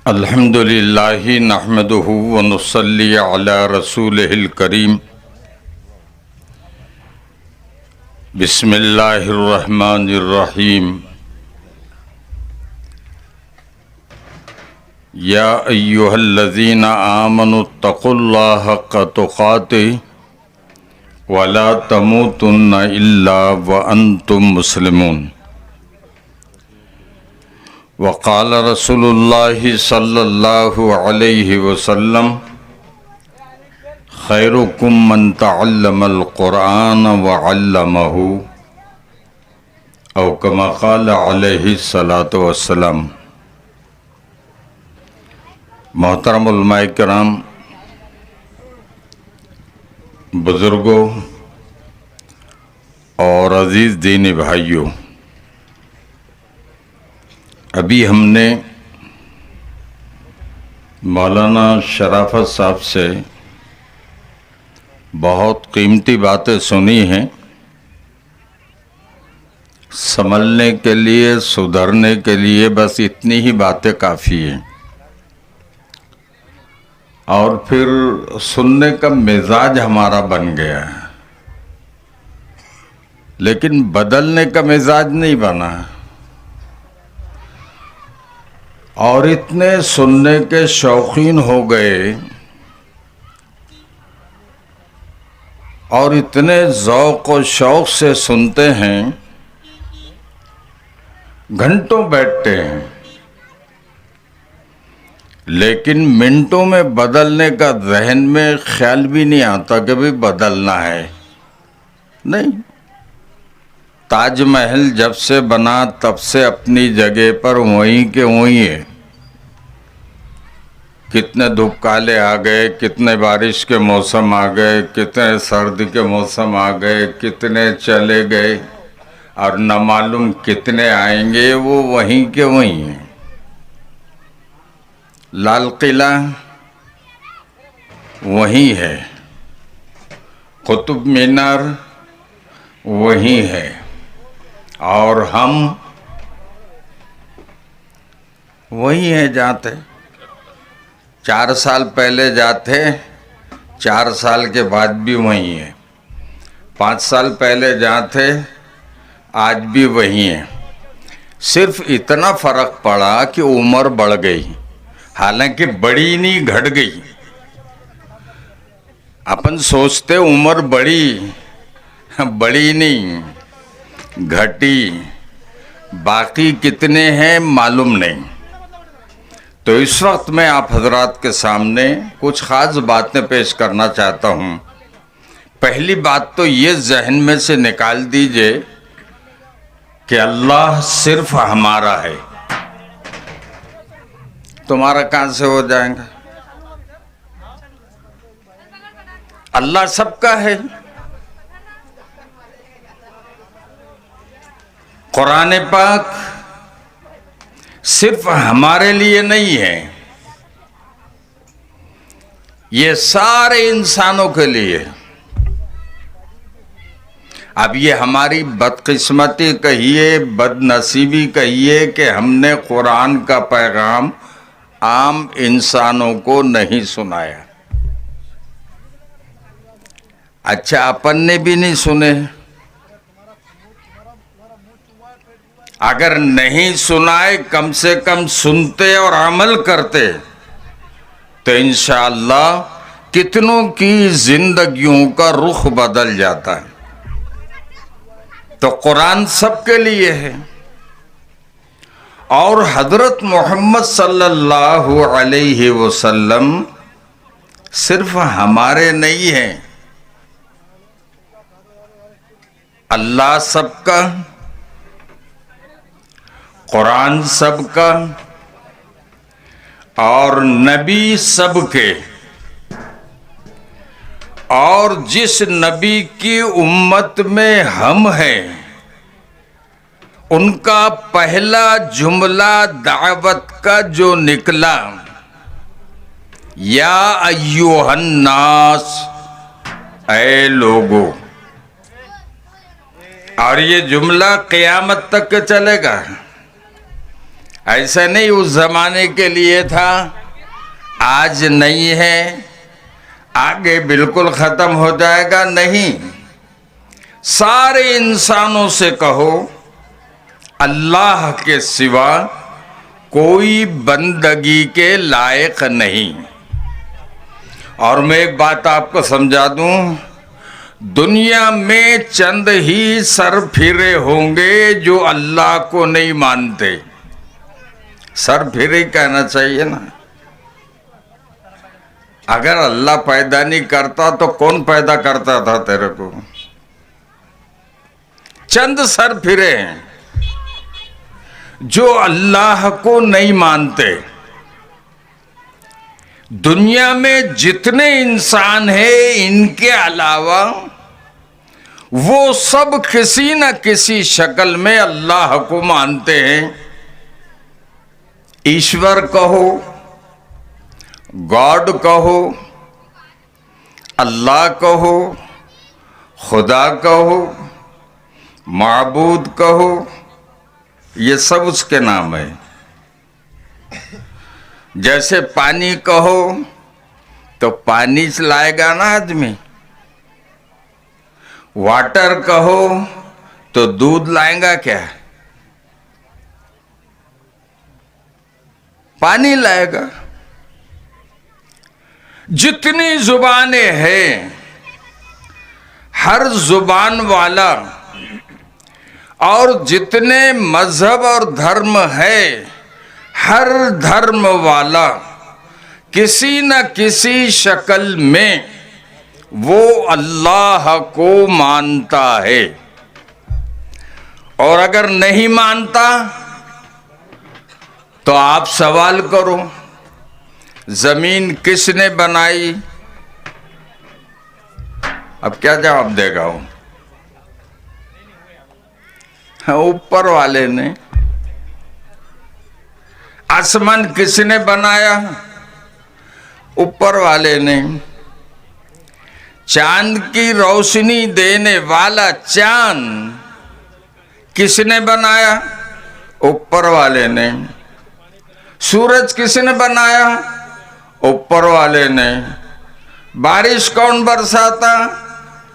अल्हम्दुलिल्लाहि नहमदुहु व नुसल्ली अला रसूलिहिल करीम। बिस्मिल्लाहिर रहमानिर रहीम। या अय्युहल्लज़ीना आमनुत्तक़ुल्लाह हक़्क़ तुक़ातिह वला तमूतुन्ना इल्ला व अंतुम मुस्लिमून। वक़ाल रसूलुल्लाहि सल्लल्लाहु अलैहि वसल्लम खैरुकुम मन तअल्लमल क़ुरआन व अल्लमहु औ कमा क़ाल अलैहि सलातु वस्सलाम। मोहतरम उलमाए किराम, बुज़ुर्गों और अज़ीज़ दीनी भाइयों, अभी हमने मौलाना शराफत साहब से बहुत कीमती बातें सुनी हैं। संभलने के लिए, सुधरने के लिए बस इतनी ही बातें काफ़ी हैं। और फिर सुनने का मिजाज हमारा बन गया है, लेकिन बदलने का मिजाज नहीं बना। और इतने सुनने के शौकीन हो गए और इतने ज़ौक़ और शौक़ से सुनते हैं, घंटों बैठते हैं, लेकिन मिनटों में बदलने का जहन में ख्याल भी नहीं आता कि भाई बदलना है। नहीं, ताजमहल जब से बना तब से अपनी जगह पर वहीं के वहीं है। कितने धूप काले आ गए, कितने बारिश के मौसम आ गए, कितने सर्दी के मौसम आ गए, कितने चले गए और न मालूम कितने आएंगे, वो वहीं के वहीं हैं। लाल किला वहीं है, कुतुब मीनार वहीं है, और हम वहीं हैं जाते। 4 साल पहले जाते, 4 साल के बाद भी वहीं हैं। 5 साल पहले जाते, आज भी वहीं हैं। सिर्फ इतना फ़र्क पड़ा कि उम्र बढ़ गई, हालांकि बड़ी नहीं, घट गई। अपन सोचते उम्र बढ़ी, बड़ी नहीं, घटी। बाकी कितने हैं मालूम नहीं। तो इस वक्त मैं आप हजरात के सामने कुछ ख़ास बातें पेश करना चाहता हूँ। पहली बात तो ये जहन में से निकाल दीजिए कि अल्लाह सिर्फ हमारा है। तुम्हारा कहाँ से हो जाएगा? अल्लाह सबका है। कुरान पाक सिर्फ हमारे लिए नहीं है, ये सारे इंसानों के लिए। अब ये हमारी बदकिस्मती कहिए, बदनसीबी कहिए कि हमने कुरान का पैगाम आम इंसानों को नहीं सुनाया। अच्छा, अपन ने भी नहीं सुने। अगर नहीं सुनाए, कम से कम सुनते और अमल करते तो इंशाअल्लाह कितनों की जिंदगियों का रुख बदल जाता है। तो कुरान सबके लिए है, और हजरत मोहम्मद सल्लल्लाहु अलैहि वसल्लम सिर्फ हमारे नहीं हैं। अल्लाह सबका, कुरान सबका, और नबी सबके। और जिस नबी की उम्मत में हम हैं, उनका पहला जुमला दावत का जो निकला, या अय्युहन्नास, ऐ लोगों। और ये जुमला क़यामत तक के चलेगा। ऐसा नहीं उस जमाने के लिए था, आज नहीं है, आगे बिल्कुल खत्म हो जाएगा, नहीं। सारे इंसानों से कहो अल्लाह के सिवा कोई बंदगी के लायक नहीं। और मैं एक बात आपको समझा दूं, दुनिया में चंद ही सरफिरे होंगे जो अल्लाह को नहीं मानते। सरफिरे कहना चाहिए ना। अगर अल्लाह पैदा नहीं करता तो कौन पैदा करता था तेरे को? चंद सरफिरे हैं जो अल्लाह को नहीं मानते। दुनिया में जितने इंसान हैं, इनके अलावा वो सब किसी न किसी शक्ल में अल्लाह को मानते हैं। ईश्वर कहो, गॉड कहो, अल्लाह कहो, खुदा कहो, माबूद कहो, ये सब उसके नाम है। जैसे पानी कहो तो पानी चलाएगा ना आदमी, वाटर कहो तो दूध लाएगा क्या? पानी लाएगा। जितनी जुबानें हैं, हर जुबान वाला और जितने मजहब और धर्म है, हर धर्म वाला किसी न किसी शक्ल में वो अल्लाह को मानता है। और अगर नहीं मानता तो आप सवाल करो, जमीन किसने बनाई? अब क्या जवाब देगा वो? ऊपर वाले ने। आसमान किसने बनाया? ऊपर वाले ने। चांद की रोशनी देने वाला चांद किसने बनाया? ऊपर वाले ने। सूरज किसने बनाया? ऊपर वाले ने। बारिश कौन बरसाता?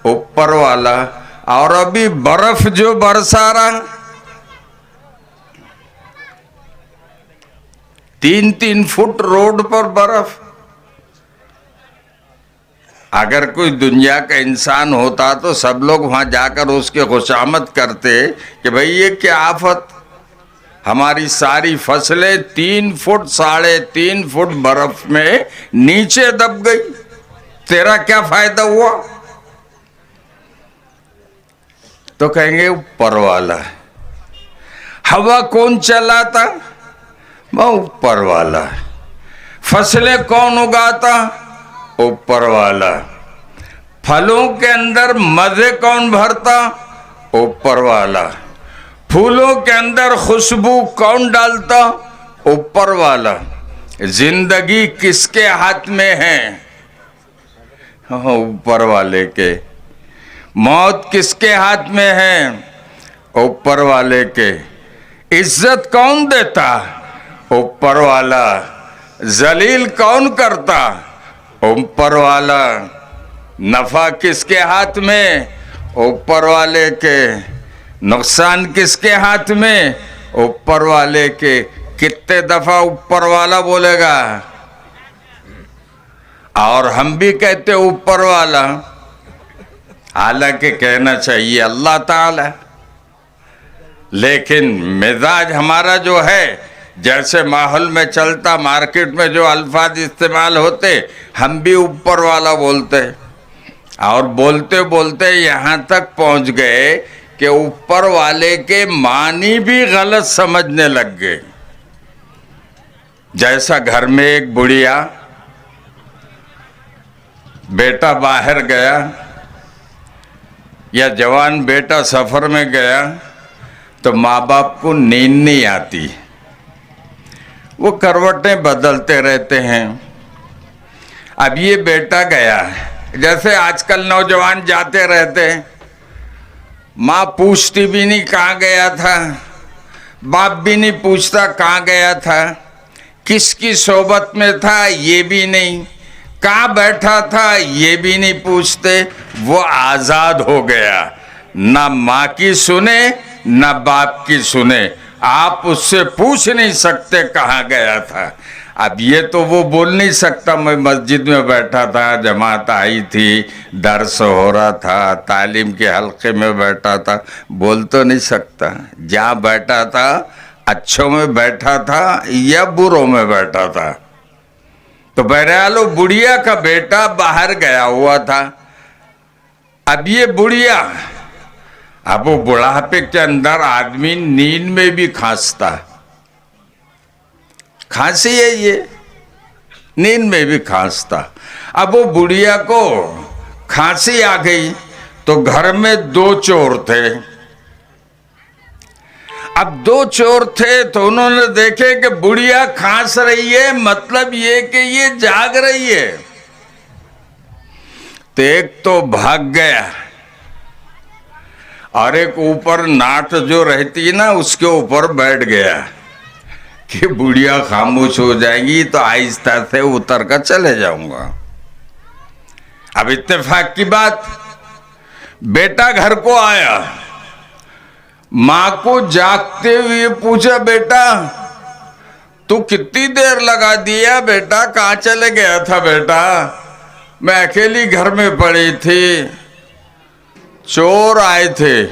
ऊपर वाला। और अभी बर्फ जो बरसा रहा, 3-3 फुट रोड पर बर्फ। अगर कोई दुनिया का इंसान होता तो सब लोग वहां जाकर उसके खुशामद करते कि भाई ये क्या आफत, हमारी सारी फसलें 3 फुट 3.5 फुट बर्फ में नीचे दब गई, तेरा क्या फायदा हुआ? तो कहेंगे ऊपर वाला। हवा कौन चलाता? वो ऊपर वाला। फसलें कौन उगाता? ऊपर वाला। फलों के अंदर मजे कौन भरता? ऊपर वाला। फूलों के अंदर खुशबू कौन डालता? ऊपर वाला। जिंदगी किसके हाथ में है? ऊपर वाले के। मौत किसके हाथ में है? ऊपर वाले के। इज्जत कौन देता? ऊपर वाला। जलील कौन करता? ऊपर वाला। नफा किसके हाथ में? ऊपर वाले के। नुकसान किसके हाथ में? ऊपर वाले के। कितने दफा ऊपर वाला बोलेगा? और हम भी कहते ऊपर वाला, हालांकि कहना चाहिए अल्लाह ताला। लेकिन मिजाज हमारा जो है, जैसे माहौल में चलता, मार्केट में जो अल्फाज इस्तेमाल होते, हम भी ऊपर वाला बोलते। और बोलते बोलते यहाँ तक पहुँच गए कि ऊपर वाले के मानी भी गलत समझने लग गए। जैसा घर में एक बुढ़िया, बेटा बाहर गया या जवान बेटा सफर में गया तो माँ बाप को नींद नहीं आती, वो करवटें बदलते रहते हैं। अब ये बेटा गया, जैसे आजकल नौजवान जाते रहते हैं, माँ पूछती भी नहीं कहाँ गया था, बाप भी नहीं पूछता कहाँ गया था, किसकी सोबत में था ये भी नहीं, कहाँ बैठा था ये भी नहीं पूछते। वो आजाद हो गया, ना माँ की सुने ना बाप की सुने। आप उससे पूछ नहीं सकते कहाँ गया था। अब ये तो वो बोल नहीं सकता मैं मस्जिद में बैठा था, जमात आई थी, दर्स हो रहा था, तालीम के हल्के में बैठा था, बोल तो नहीं सकता। जहाँ बैठा था अच्छों में बैठा था या बुरों में बैठा था। तो बहरहाल बुढ़िया का बेटा बाहर गया हुआ था। अब ये बुढ़िया, अब वो बुढ़ापे के अंदर आदमी नींद में भी खांसता, खांसी है ये, नींद में भी खांसता। अब वो बुढ़िया को खांसी आ गई तो घर में दो चोर थे। अब दो चोर थे तो उन्होंने देखे कि बुढ़िया खांस रही है, मतलब ये कि ये जाग रही है। तो एक तो भाग गया और एक ऊपर नाट जो रहती है ना उसके ऊपर बैठ गया कि बुढ़िया खामोश हो जाएगी तो आहिस्ता से उतर कर चले जाऊंगा। अब इत्तेफाक की बात, बेटा घर को आया, माँ को जागते हुए पूछा, बेटा तू कितनी देर लगा दिया बेटा, कहाँ चले गया था बेटा? मैं अकेली घर में पड़ी थी, चोर आए थे।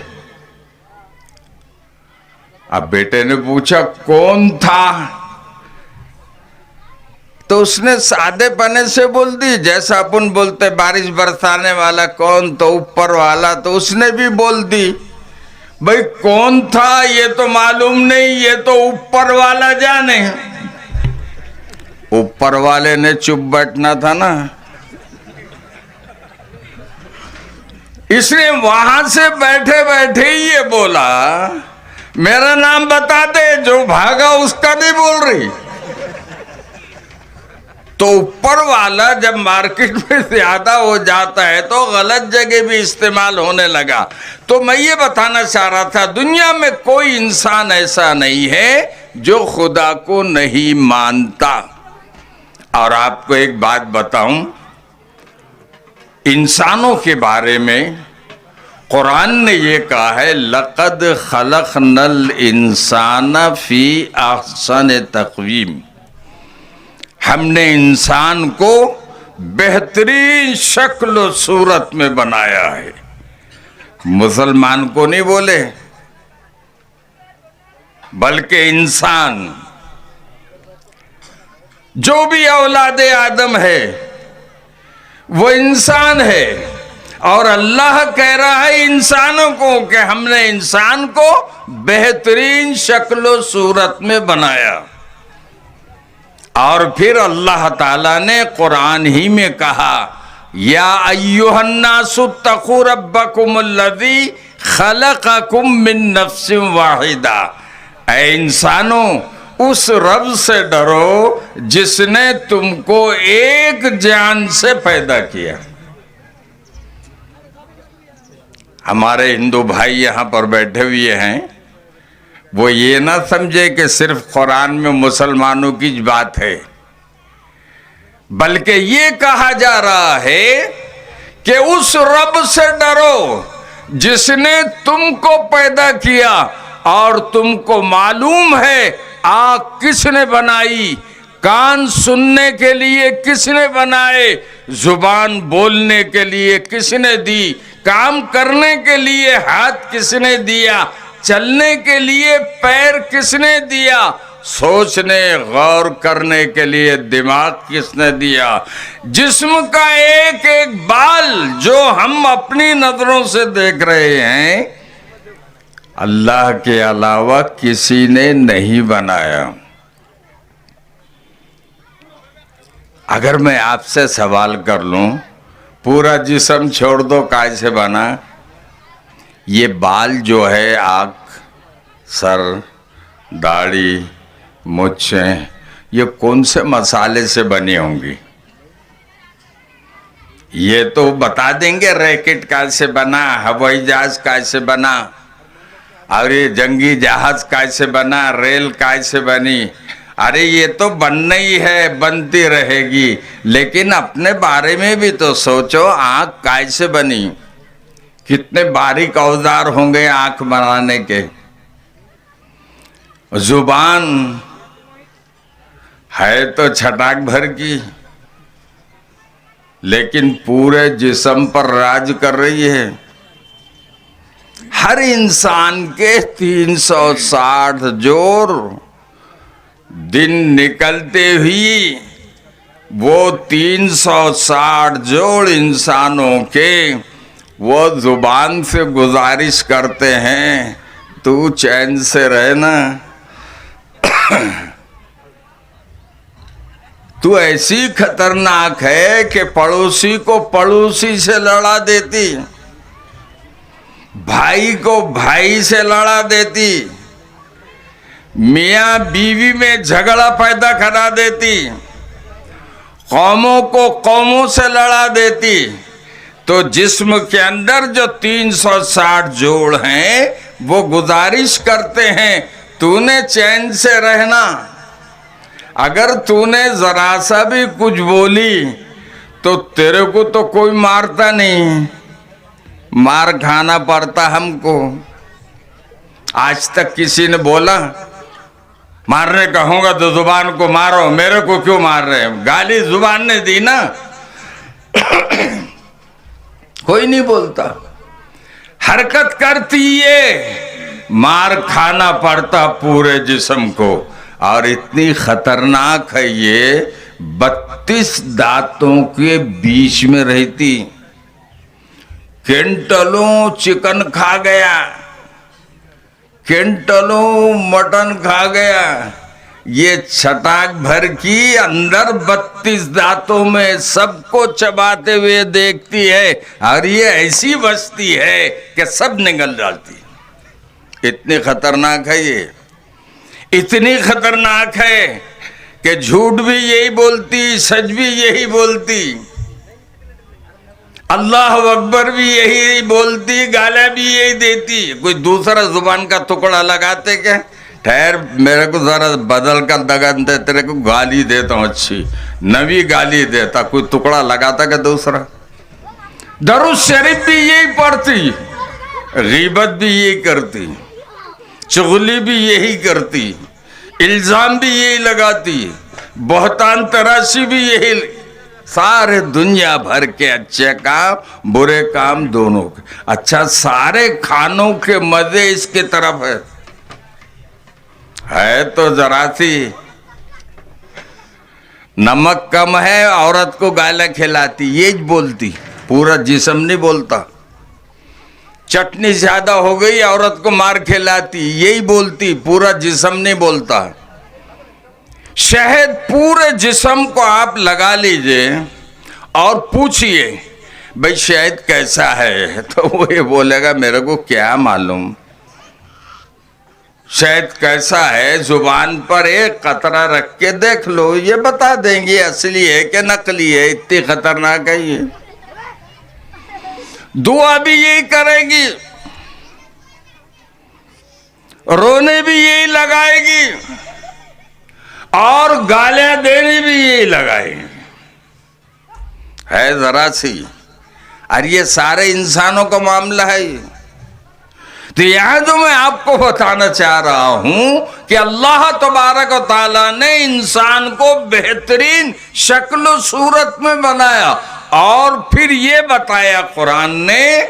अब बेटे ने पूछा कौन था? तो उसने सादे पने से बोल दी, जैसा अपन बोलते बारिश बरसाने वाला कौन, तो ऊपर वाला। तो उसने भी बोल दी, भाई कौन था ये तो मालूम नहीं, ये तो ऊपर वाला जाने। ऊपर वाले ने चुप बैठना था ना, इसने वहां से बैठे बैठे ही ये बोला, मेरा नाम बता दे। जो भागा उसका नहीं बोल रही। तो ऊपर वाला जब मार्केट में ज्यादा हो जाता है तो गलत जगह भी इस्तेमाल होने लगा। तो मैं ये बताना चाह रहा था, दुनिया में कोई इंसान ऐसा नहीं है जो खुदा को नहीं मानता। और आपको एक बात बताऊं, इंसानों के बारे में कुरान ने ये कहा है, लक़द खलक़नल इंसान फी अहसन तक़वीम, हमने इंसान को बेहतरीन शक्ल सूरत में बनाया है। मुसलमान को नहीं बोले, बल्कि इंसान जो भी औलादे आदम है वो इंसान है। और अल्लाह कह रहा है इंसानों को कि हमने इंसान को बेहतरीन शक्ल सूरत में बनाया। और फिर अल्लाह ताला ने कुरान ही में कहा, या अय्युहन्नासु तक़ू रब्बकुमुल्लज़ी खलक़कुम मिन नफ्सिन वाहिदा, ऐ इंसानों उस रब से डरो जिसने तुमको एक जान से पैदा किया। हमारे हिंदू भाई यहाँ पर बैठे हुए हैं, वो ये ना समझे कि सिर्फ कुरान में मुसलमानों की बात है, बल्कि ये कहा जा रहा है कि उस रब से डरो जिसने तुमको पैदा किया और तुमको मालूम है आँख किसने बनाई, कान सुनने के लिए किसने बनाए, जुबान बोलने के लिए किसने दी, काम करने के लिए हाथ किसने दिया, चलने के लिए पैर किसने दिया, सोचने गौर करने के लिए दिमाग किसने दिया। जिस्म का एक एक बाल जो हम अपनी नजरों से देख रहे हैं, अल्लाह के अलावा किसी ने नहीं बनाया। अगर मैं आपसे सवाल कर लूं, पूरा जिस्म छोड़ दो, काय से बना? ये बाल जो है, आँख, सर, दाढ़ी, मूंछें, ये कौन से मसाले से बनी होंगी? ये तो बता देंगे रैकेट कैसे बना, हवाई जहाज कैसे बना, और ये जंगी जहाज कैसे बना, रेल कैसे बनी, अरे ये तो बनना ही है, बनती रहेगी, लेकिन अपने बारे में भी तो सोचो, आँख कैसे बनी, कितने बारीक औजार होंगे आँख बनाने के। जुबान है तो छटाक भर की, लेकिन पूरे जिस्म पर राज कर रही है। हर इंसान के 360 जोर दिन निकलते ही वो 360 जोड़ इंसानों के वो जुबान से गुजारिश करते हैं, तू चैन से रहना, तू ऐसी खतरनाक है कि पड़ोसी को पड़ोसी से लड़ा देती, भाई को भाई से लड़ा देती, मियाँ बीवी में झगड़ा पैदा करा देती, कौमों को कौमों से लड़ा देती। तो जिस्म के अंदर जो 360 जोड़ हैं वो गुजारिश करते हैं तूने चैन से रहना। अगर तूने जरा सा भी कुछ बोली तो तेरे को तो कोई मारता नहीं, मार खाना पड़ता हमको। आज तक किसी ने बोला मारने कहूंगा तो जुबान को मारो, मेरे को क्यों मार रहे हैं? गाली जुबान ने दी ना। कोई नहीं बोलता, हरकत करती ये, मार खाना पड़ता पूरे जिस्म को। और इतनी खतरनाक है ये, 32 दांतों के बीच में रहती, क्विंटलों चिकन खा गया, क्विंटलों मटन खा गया, ये छटाक भर की अंदर 32 दांतों में सबको चबाते हुए देखती है। और ये ऐसी बचती है कि सब निगल जाती। इतनी खतरनाक है ये, इतनी खतरनाक है कि झूठ भी यही बोलती, सच भी यही बोलती, अल्लाह अकबर भी यही बोलती, गाला भी यही देती। कोई दूसरा जुबान का टुकड़ा लगाते क्या? ठहर, मेरे को जरा बदल कर दगन दे, तेरे को गाली देता हूँ अच्छी, नवी गाली देता। कोई टुकड़ा लगाता क्या दूसरा? दरूद शरीफ भी यही पढ़ती, गीबत भी यही करती, चुगली भी यही करती, इल्जाम भी यही लगाती, बहतान तराशी भी यही, सारे दुनिया भर के अच्छे काम बुरे काम दोनों के। अच्छा, सारे खानों के मजे इसके तरफ है तो जरा सी नमक कम है औरत को गाला खिलाती, ये बोलती, पूरा जिस्म नहीं बोलता। चटनी ज्यादा हो गई औरत को मार खिलाती, यही बोलती, पूरा जिस्म नहीं बोलता। शहद पूरे जिस्म को आप लगा लीजिए और पूछिए भाई शहद कैसा है, तो वो ये बोलेगा मेरे को क्या मालूम शहद कैसा है। जुबान पर एक कतरा रख के देख लो, ये बता देंगे असली है कि नकली है। इतनी खतरनाक है ये। दुआ भी यही करेगी, रोने भी यही लगाएगी और गालियां देनी भी यही लगाएगी। है जरा सी, और ये सारे इंसानों का मामला है। तो यहां जो मैं आपको बताना चाह रहा हूं कि अल्लाह तबारक व तआला ने इंसान को बेहतरीन शक्ल सूरत में बनाया और फिर ये बताया कुरान ने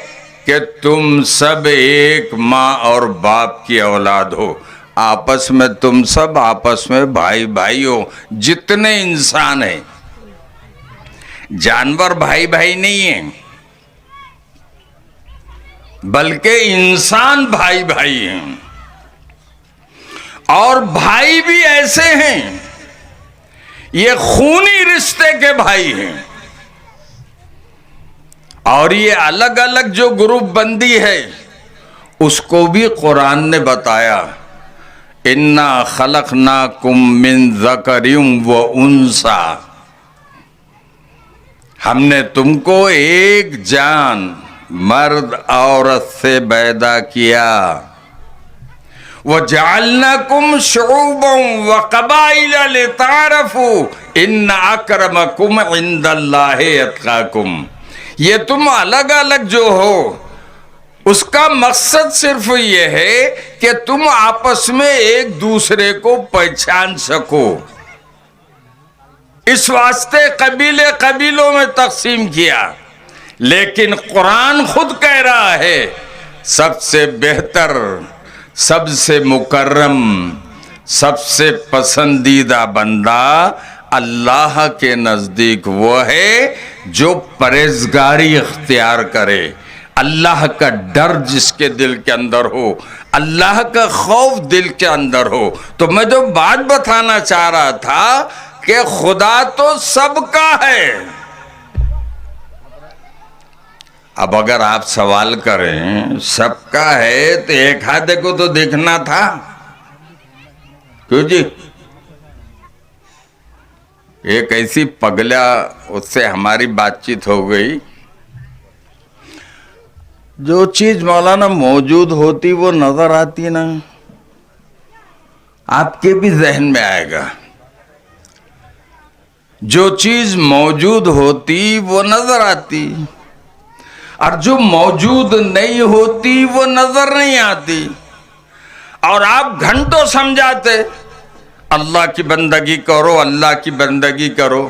कि तुम सब एक माँ और बाप की औलाद हो। आपस में तुम सब आपस में भाई भाई हो। जितने इंसान हैं, जानवर भाई भाई नहीं है, बल्कि इंसान भाई भाई हैं। और भाई भी ऐसे हैं, ये खूनी रिश्ते के भाई हैं। और ये अलग अलग जो ग्रुप बंदी है उसको भी कुरान ने बताया, इन्ना खलकनाकुम मिन ज़करिम व उन्सा, हमने तुमको एक जान मर्द औरत से पैदा किया। वजअलनाकुम शुऊबन व क़बाइल लितारफू इन्न अक्रमकुम इंदल्लाहि अत्क़ाकुम। ये तुम अलग अलग जो हो उसका मकसद सिर्फ ये है कि तुम आपस में एक दूसरे को पहचान सको। इस वास्ते कबीले कबीलों में तकसीम किया। लेकिन कुरान खुद कह रहा है सबसे बेहतर, सबसे मुकर्रम, सबसे पसंदीदा बंदा अल्लाह के नजदीक वो है जो परहेजगारी इख्तियार करे, अल्लाह का डर जिसके दिल के अंदर हो, अल्लाह का खौफ दिल के अंदर हो। तो मैं जो बात बताना चाह रहा था कि खुदा तो सबका है। अब अगर आप सवाल करें सबका है तो एक आधे को तो देखना था, क्यों जी? एक ऐसी पगला उससे हमारी बातचीत हो गई, जो चीज मौलाना मौजूद होती वो नजर आती ना, आपके भी जहन में आएगा। जो चीज मौजूद होती वो नजर आती, और जो मौजूद नहीं होती वो नजर नहीं आती। और आप घंटों समझाते अल्लाह की बंदगी करो, अल्लाह की बंदगी करो।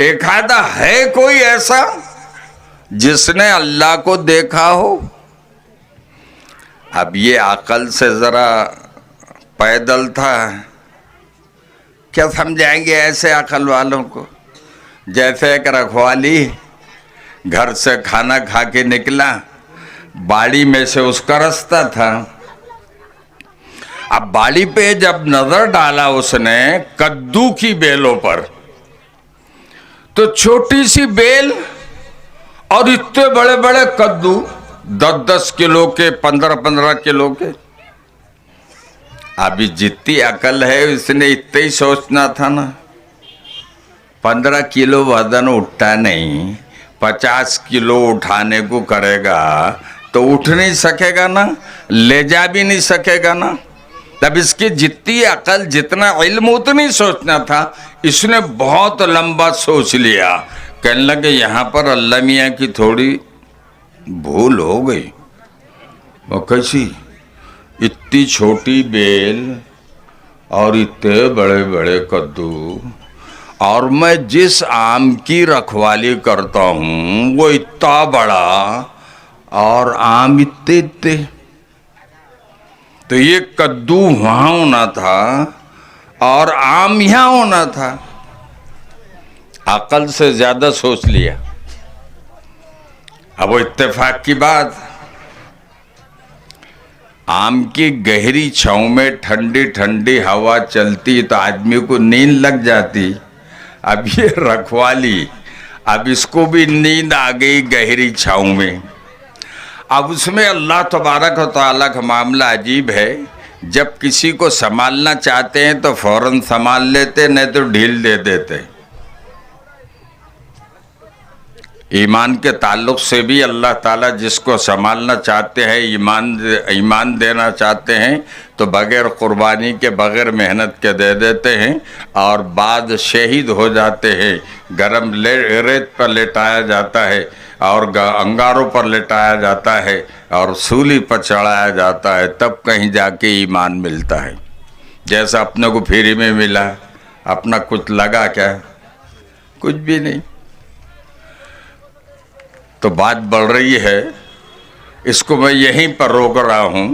एक आधा है कोई ऐसा जिसने अल्लाह को देखा हो? अब ये अकल से जरा पैदल था, क्या समझाएंगे ऐसे अकल वालों को? जैसे एक रखवाली घर से खाना खा के निकला, बाड़ी में से उसका रास्ता था। अब बाड़ी पे जब नजर डाला उसने कद्दू की बेलों पर, तो छोटी सी बेल और इतने बड़े बड़े कद्दू, 10-10 किलो के, 15-15 किलो के। अभी जितनी अकल है इसने इतना ही सोचना था ना, 15 किलो वजन उठता नहीं, 50 किलो उठाने को करेगा तो उठ नहीं सकेगा ना, ले जा भी नहीं सकेगा ना। तब इसकी जितनी अकल, जितना इल्म, उतनी सोचना था। इसने बहुत लंबा सोच लिया, कहने लगे यहाँ पर अल्लाह मियाँ की थोड़ी भूल हो गई। वो कैसी? इतनी छोटी बेल और इतने बड़े बड़े कद्दू, और मैं जिस आम की रखवाली करता हूँ वो इतना बड़ा और आम इतने इतने। तो ये कद्दू वहाँ होना था और आम यहाँ होना था। अकल से ज्यादा सोच लिया। अब वो इत्तेफाक की बात, आम की गहरी छांव में ठंडी ठंडी हवा चलती तो आदमी को नींद लग जाती। अब ये रखवाली, अब इसको भी नींद आ गई गहरी छांव में। अब उसमें अल्लाह तबारक व तआला का मामला अजीब है। जब किसी को संभालना चाहते हैं तो फौरन संभाल लेते, नहीं तो ढील दे देते। ईमान के ताल्लुक से भी अल्लाह ताला जिसको संभालना चाहते हैं, ईमान देना चाहते हैं, तो बगैर कुर्बानी के, बगैर मेहनत के दे देते हैं, और बाद शहीद हो जाते हैं। गरम रेत पर लेटाया जाता है और अंगारों पर लेटाया जाता है और सूली पर चढ़ाया जाता है, तब कहीं जाके ईमान मिलता है। जैसा अपने को फ्री में मिला, अपना कुछ लगा क्या? कुछ भी नहीं। तो बात बढ़ रही है, इसको मैं यहीं पर रोक रहा हूं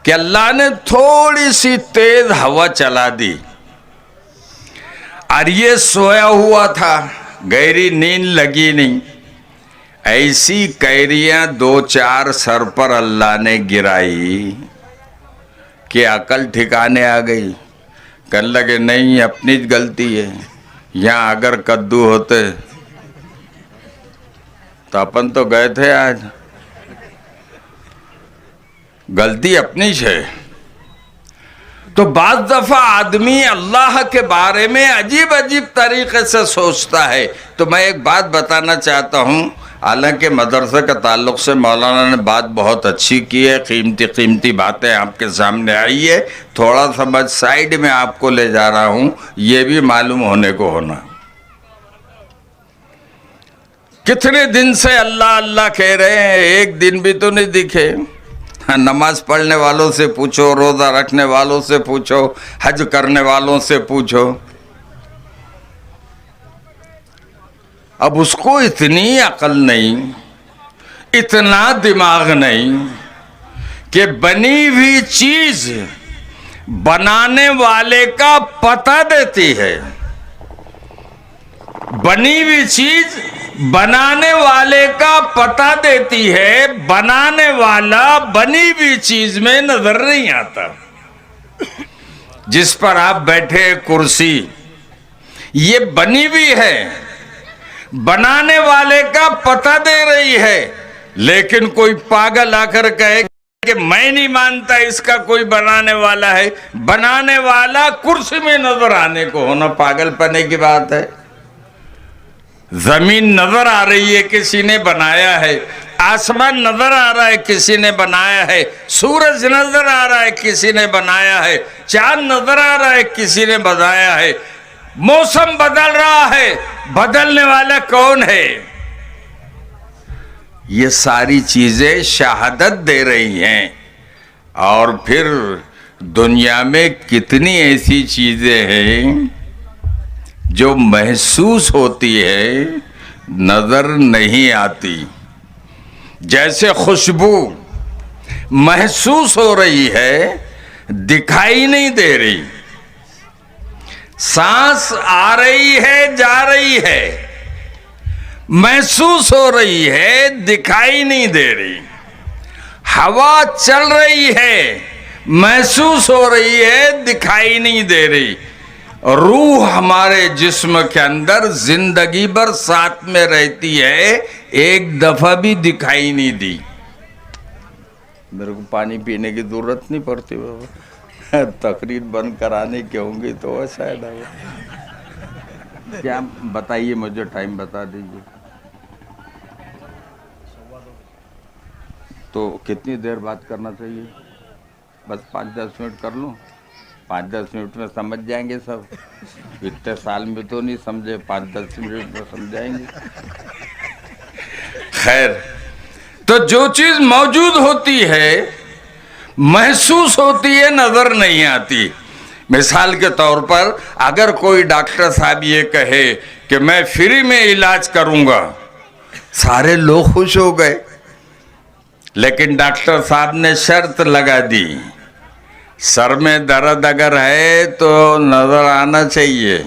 कि अल्लाह ने थोड़ी सी तेज हवा चला दी और ये सोया हुआ था, गहरी नींद लगी नहीं। ऐसी कैरियां 2-4 सर पर अल्लाह ने गिराई कि अकल ठिकाने आ गई। कहने लगे नहीं, अपनी गलती है। यहाँ अगर कद्दू होते तो अपन तो गए थे आज। गलती अपनी है। तो बाज़ दफा आदमी अल्लाह के बारे में अजीब अजीब तरीके से सोचता है। तो मैं एक बात बताना चाहता हूँ, हालांकि मदरसे का ताल्लुक से मौलाना ने बात बहुत अच्छी की है, कीमती कीमती बातें आपके सामने आई है। थोड़ा सा मैं साइड में आपको ले जा रहा हूँ, ये भी मालूम होने को होना। कितने दिन से अल्लाह अल्लाह कह रहे हैं, एक दिन भी तो नहीं दिखे। नमाज पढ़ने वालों से पूछो, रोज़ा रखने वालों से पूछो, हज करने वालों से पूछो। अब उसको इतनी अकल नहीं, इतना दिमाग नहीं कि बनी हुई चीज बनाने वाले का पता देती है। बनी हुई चीज बनाने वाले का पता देती है, बनाने वाला बनी हुई चीज में नजर नहीं आता। जिस पर आप बैठे कुर्सी, ये बनी हुई है, बनाने वाले का पता दे रही है। लेकिन कोई पागल आकर कहे कि मैं नहीं मानता इसका कोई बनाने वाला है, बनाने वाला कुर्सी में नजर आने को होना पागलपने की बात है। जमीन नजर आ रही है, किसी ने बनाया है। आसमान नजर आ रहा है, किसी ने बनाया है। सूरज नजर आ रहा है, किसी ने बनाया है। चांद नजर आ रहा है, किसी ने बनाया है। मौसम बदल रहा है, बदलने वाला कौन है? ये सारी चीजें शहादत दे रही हैं। और फिर दुनिया में कितनी ऐसी चीजें हैं जो महसूस होती है, नजर नहीं आती। जैसे खुशबू महसूस हो रही है, दिखाई नहीं दे रही। सांस आ रही है, जा रही है, महसूस हो रही है, दिखाई नहीं दे रही। हवा चल रही है, महसूस हो रही है, दिखाई नहीं दे रही। रूह हमारे जिस्म के अंदर जिंदगी भर साथ में रहती है, एक दफा भी दिखाई नहीं दी। मेरे को पानी पीने की जरूरत नहीं पड़ती बाबा, तकरीर बंद कराने की होंगी तो शायद क्या बताइए, मुझे टाइम बता दीजिए। तो कितनी देर बात करना चाहिए? बस 5-10 मिनट कर लूँ? 5-10 मिनट में समझ जाएंगे सब। इतने साल में तो नहीं समझे, 5-10 मिनट में समझाएंगे। खैर, तो जो चीज मौजूद होती है, महसूस होती है, नजर नहीं आती। मिसाल के तौर पर अगर कोई डॉक्टर साहब ये कहे कि मैं फ्री में इलाज करूंगा, सारे लोग खुश हो गए। लेकिन डॉक्टर साहब ने शर्त लगा दी, सर में दर्द अगर है तो नजर आना चाहिए,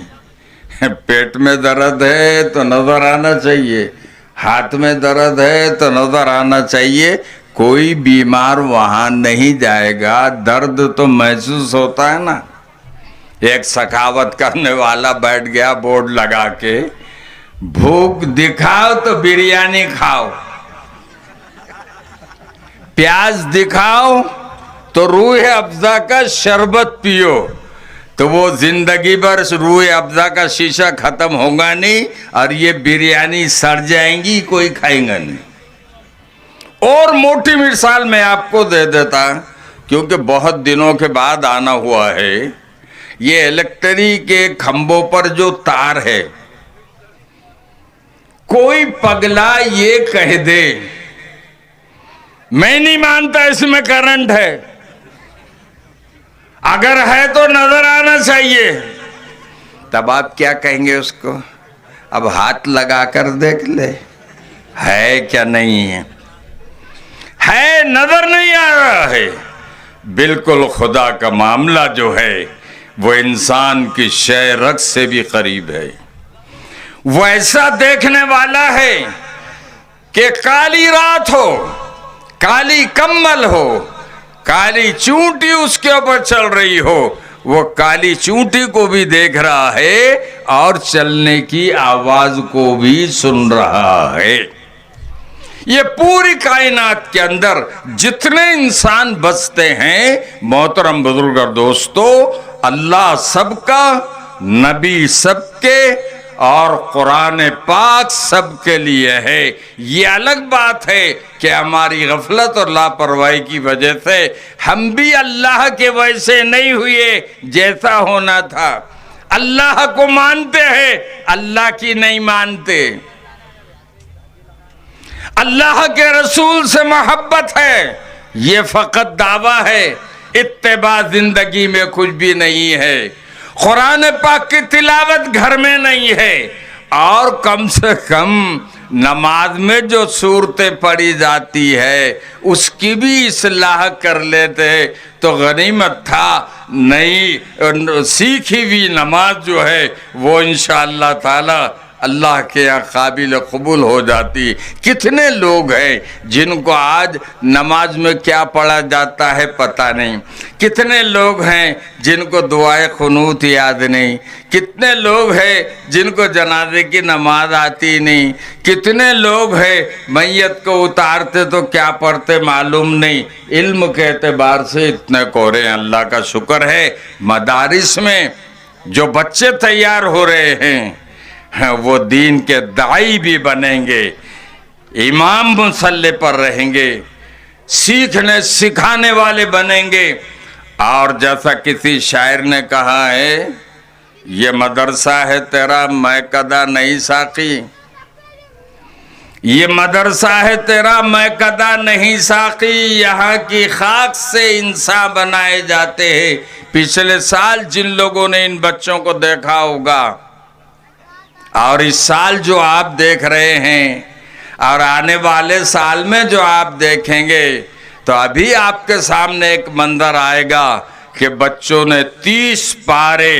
पेट में दर्द है तो नजर आना चाहिए, हाथ में दर्द है तो नजर आना चाहिए। कोई बीमार वहां नहीं जाएगा, दर्द तो महसूस होता है ना। एक सखावत करने वाला बैठ गया बोर्ड लगा के, भूख दिखाओ तो बिरयानी खाओ, प्याज दिखाओ तो रूह अफ़ज़ा का शरबत पियो। तो वो जिंदगी भर रूह अफ़ज़ा का शीशा खत्म होगा नहीं और ये बिरयानी सड़ जाएंगी, कोई खाएगा नहीं। और मोटी मिसाल मैं आपको दे देता, क्योंकि बहुत दिनों के बाद आना हुआ है। ये इलेक्ट्रिक के खंभों पर जो तार है, कोई पगला ये कह दे मैं नहीं मानता इसमें करंट है, अगर है तो नजर आना चाहिए, तब आप क्या कहेंगे उसको? अब हाथ लगाकर देख ले, है क्या नहीं है? है, नजर नहीं आ रहा है। बिल्कुल खुदा का मामला जो है वो इंसान की शय रग से भी करीब है। वो ऐसा देखने वाला है कि काली रात हो, काली कम्बल हो, काली चूंटी उसके ऊपर चल रही हो, वो काली चूंटी को भी देख रहा है और चलने की आवाज को भी सुन रहा है। ये पूरी कायनात के अंदर जितने इंसान बसते हैं, मोहतरम बुजुर्ग और दोस्तों, अल्लाह सबका, नबी सबके और कुरान पाक सबके लिए है। ये अलग बात है कि हमारी गफलत और लापरवाही की वजह से हम भी अल्लाह के वैसे नहीं हुए जैसा होना था। अल्लाह को मानते हैं, अल्लाह की नहीं मानते। अल्लाह के रसूल से मोहब्बत है, ये फकत दावा है, इत्तेबा जिंदगी में कुछ भी नहीं है। कुरान पाक की तिलावत घर में नहीं है, और कम से कम नमाज में जो सूरतें पढ़ी जाती है उसकी भी इस्लाह कर लेते तो गनीमत था। नहीं, सीखी हुई नमाज जो है वो इंशाअल्लाह ताला अल्लाह के यहाँ काबिल कबूल हो जाती। कितने लोग हैं जिनको आज नमाज में क्या पढ़ा जाता है पता नहीं, कितने लोग हैं जिनको दुआए खुनूत याद नहीं, कितने लोग हैं जिनको जनाजे की नमाज आती नहीं, कितने लोग हैं मैयत को उतारते तो क्या पढ़ते मालूम नहीं। इल्म के एतबार से इतने कोरे, अल्लाह का शुक्र है मदारिस में जो बच्चे तैयार हो रहे हैं वो दीन के दाई भी बनेंगे, इमाम मुसल्ले पर रहेंगे, सीखने सिखाने वाले बनेंगे। और जैसा किसी शायर ने कहा है, ये मदरसा है तेरा मैं कदा नहीं साकी, ये मदरसा है तेरा मैं कदा नहीं साकी, यहाँ की खाक से इंसान बनाए जाते हैं। पिछले साल जिन लोगों ने इन बच्चों को देखा होगा और इस साल जो आप देख रहे हैं और आने वाले साल में जो आप देखेंगे, तो अभी आपके सामने एक मंजर आएगा कि बच्चों ने 30 पारे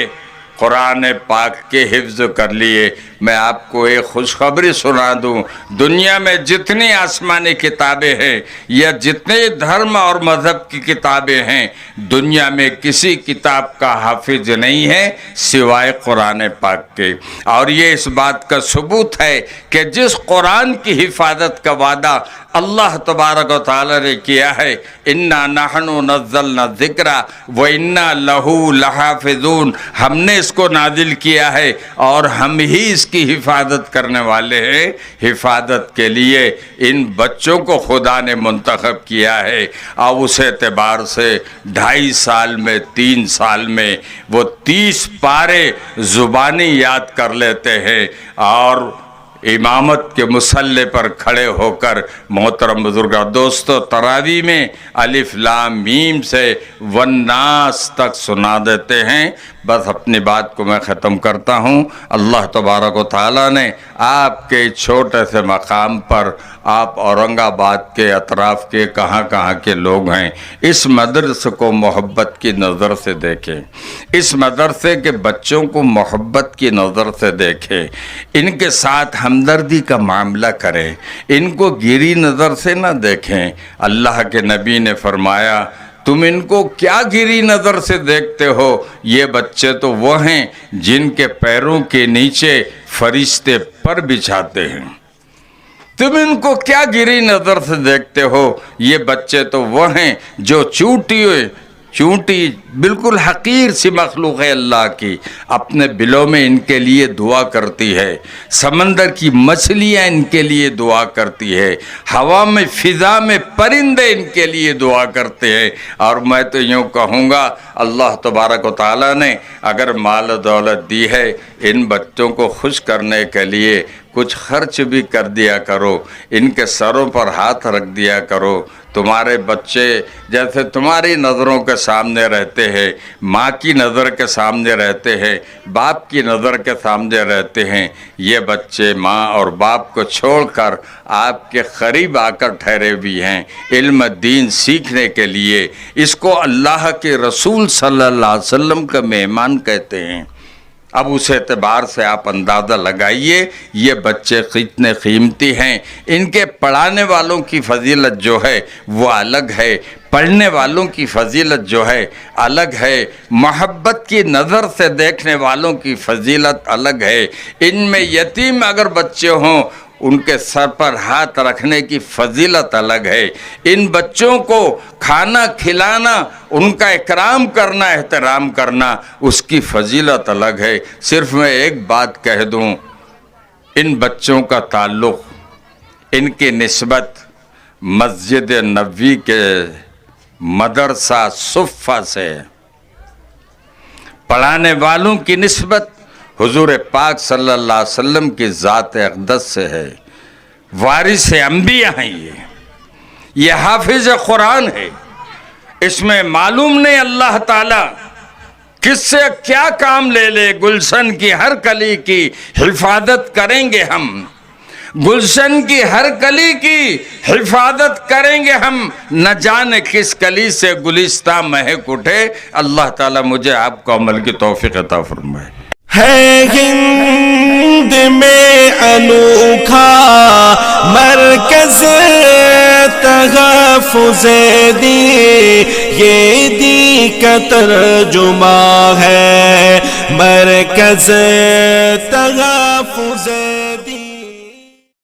कुरान पाक के हिफ्ज कर लिए। मैं आपको एक खुशखबरी सुना दूं, दुनिया में जितनी आसमानी किताबें हैं या जितने धर्म और मज़हब की किताबें हैं, दुनिया में किसी किताब का हाफिज नहीं है सिवाय कुरान पाक के। और ये इस बात का सबूत है कि जिस कुरान की हिफाजत का वादा अल्लाह तबारक व तआला ने किया है, इन्ना नहनु नज़्ज़लना ज़िक्रा व इन्ना लहू लहाफ़िज़ून, हमने इसको नाजिल किया है और हम ही इसकी हिफाजत करने वाले हैं। हिफाजत के लिए इन बच्चों को खुदा ने मुंतखब किया है और उस एतबार से 2.5 साल में 3 साल में वो 30 पारे ज़ुबानी याद कर लेते हैं और इमामत के मुसल्ले पर खड़े होकर मोहतरम बुजुर्ग दोस्तों तरावी में अलिफ लाम मीम से वन्नास तक सुना देते हैं। बस अपनी बात को मैं ख़त्म करता हूँ। अल्लाह तबारक व तआला ने आपके छोटे से मकाम पर, आप औरंगाबाद के अतराफ़ के कहाँ कहाँ के लोग हैं, इस मदरसे को मोहब्बत की नज़र से देखें, इस मदरसे के बच्चों को मोहब्बत की नज़र से देखें, इनके साथ हमदर्दी का मामला करें, इनको गिरी नज़र से ना देखें। अल्लाह के नबी ने फरमाया, तुम इनको क्या गिरी नज़र से देखते हो, ये बच्चे तो वो हैं जिनके पैरों के नीचे फरिश्ते पर बिछाते हैं। तुम इनको क्या गिरी नज़र से देखते हो, ये बच्चे तो वो हैं जो चूंटी बिल्कुल हकीर सी मखलूक है अल्लाह की, अपने बिलों में इनके लिए दुआ करती है, समंदर की मछलियाँ इनके लिए दुआ करती है, हवा में फ़िज़ा में परिंदे इनके लिए दुआ करते हैं। और मैं तो यूँ कहूँगा, अल्लाह तबारक व तआला ने अगर माल दौलत दी है, इन बच्चों को खुश करने के लिए कुछ खर्च भी कर दिया करो, इनके सरों पर हाथ रख दिया करो। तुम्हारे बच्चे जैसे तुम्हारी नज़रों के सामने रहते हैं, माँ की नज़र के सामने रहते हैं, बाप की नज़र के सामने रहते हैं, ये बच्चे माँ और बाप को छोड़कर आपके करीब आकर ठहरे भी हैं इल्म दीन सीखने के लिए। इसको अल्लाह के रसूल सल्लल्लाहु अलैहि वसल्लम का मेहमान कहते हैं। अब उस एतबार से आप अंदाज़ा लगाइए ये बच्चे कितने कीमती हैं। इनके पढ़ाने वालों की फजीलत जो है वो अलग है, पढ़ने वालों की फजीलत जो है अलग है, मोहब्बत की नज़र से देखने वालों की फजीलत अलग है। इनमें यतीम अगर बच्चे हों, उनके सर पर हाथ रखने की फजीलत अलग है। इन बच्चों को खाना खिलाना, उनका इकराम करना, एहतराम करना, उसकी फजीलत अलग है। सिर्फ मैं एक बात कह दूं, इन बच्चों का ताल्लुक़, इनकी निस्बत मस्जिद नबवी के मदरसा सुफ़ा से, पढ़ाने वालों की निस्बत हुजूर पाक सल्लल्लाहु अलैहि वसल्लम की ज़ात अक़दस से है। वारिस अंबिया हैं, ये हाफिज कुरान है। इसमें मालूम नहीं अल्लाह ताला किससे क्या काम ले ले। गुलशन की हर कली की हिफाजत करेंगे हम, गुलशन की हर कली की हिफाजत करेंगे हम, न जाने किस कली से गुलिस्ता महक उठे। अल्लाह ताला मुझे आपको अमल की तौफीक अता फरमाए। है हिंद में अनोखा मरकज़ तहफ़्फ़ुज़ दी, ये दी का तर्जुमा है मरकज़ तहफ़्फ़ुज़